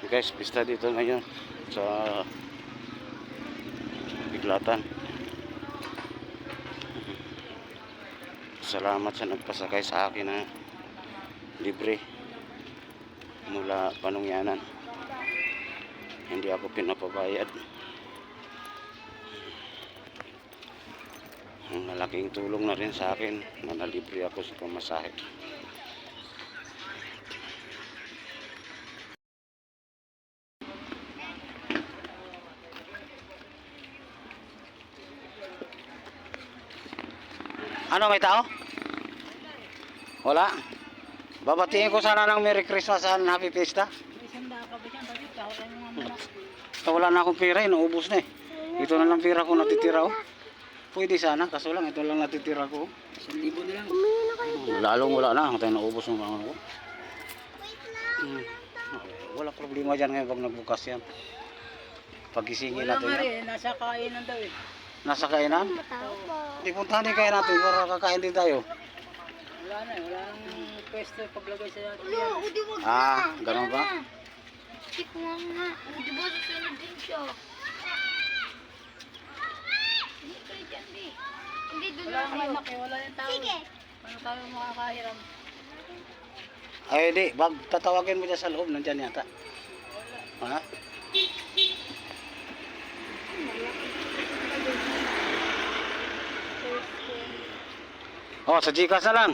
Guys, pista dito ngayon sa Biglatan. Salamat sa nagpasakay sa akin na libre mula Panungyanan. Hindi ako pinapabayad. Ang malaking tulong na rin sa akin na nalibre ako sa pamasahe. Ano, may tao? Wala? Babatiin ko sana ng Merry Christmas and Happy Fiesta. Wala na akong pera, naubos na eh. Ito na lang pera ko natitira oh. Pwede sana, kaso lang ito lang natitira ko. 1,000 na lang. Lalong wala na, tayo naubos ng mga ko. Wala problema dyan ngayon pag nagbukas yan. Pagisingin natin yan. Nasa kainan daw eh. Nasa kainan? Di puntahan din kaya natin para kakain din tayo. Wala na, wala nang pwesto paglagay sa Ganun ba? Hindi ko nga. Di ba susunod din siya? Hindi kayo dyan, di. Hindi doon Wala na nang kayo. anak eh, wala yung tao. Sige. Paano tayo makakahiram? Ay di, tatawagin mo dyan sa loob, nandyan yata. Ha? Oh, sa Gcash na lang.